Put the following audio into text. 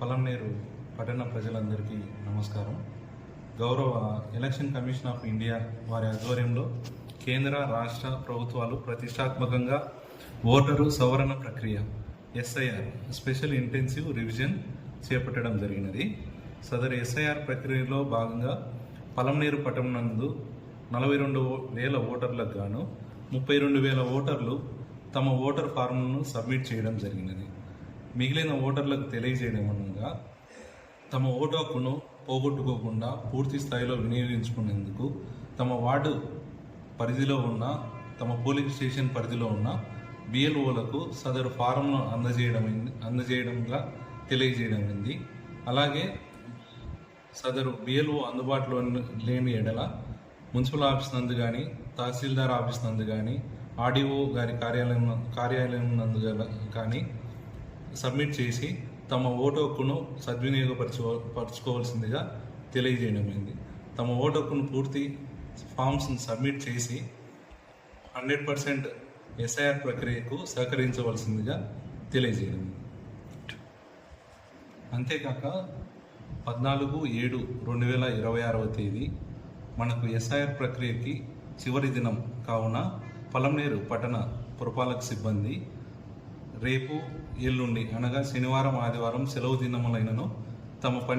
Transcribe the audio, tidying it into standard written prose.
పలంనేరు పట్టణ ప్రజలందరికీ నమస్కారం. గౌరవ ఎలక్షన్ కమిషన్ ఆఫ్ ఇండియా వారి ఆధ్వర్యంలో కేంద్ర రాష్ట్ర ప్రభుత్వాలు ప్రతిష్టాత్మకంగా ఓటరు సవరణ ప్రక్రియ ఎస్ఐఆర్ స్పెషల్ ఇంటెన్సివ్ రివిజన్ చేపట్టడం జరిగినది. సదరు ఎస్ఐఆర్ ప్రక్రియలో భాగంగా పలంనేరు పట్టణం నందు 42,000 ఓటర్లకు గాను 32,000 ఓటర్లు తమ ఓటర్ ఫారంలను సబ్మిట్ చేయడం జరిగినది. మిగిలిన ఓటర్లకు తెలియజేయడం అనగా తమ ఓటు హక్కును పోగొట్టుకోకుండా పూర్తి స్థాయిలో వినియోగించుకునేందుకు తమ వార్డు పరిధిలో ఉన్న తమ పోలింగ్ స్టేషన్ పరిధిలో ఉన్న బిఎల్ఓలకు సదరు ఫారంను అందజేయడంగా తెలియజేయడమైంది. అలాగే సదరు బిఎల్ఓ అందుబాటులో లేని ఎడల మున్సిపల్ ఆఫీస్ నందు కానీ, తహసీల్దార్ ఆఫీస్ నందు కానీ, ఆర్డీఓ గారి కార్యాలయం నందు కానీ సబ్మిట్ చేసి తమ ఓటు హక్కును సద్వినియోగపరచుకోవాల్సిందిగా తెలియజేయడమైంది. తమ ఓటు హక్కును పూర్తి ఫామ్స్ని సబ్మిట్ చేసి 100% ఎస్ఐఆర్ ప్రక్రియకు సహకరించవలసిందిగా తెలియజేయడం. అంతేకాక 14/7/2026 తేదీ మనకు ఎస్ఐఆర్ ప్రక్రియకి చివరి దినం కావున పలంనేరు పట్టణ పురపాలక సిబ్బంది రేపు, ఎల్లుండి అనగా శనివారం, ఆదివారం సెలవు దినములైనను తమ పని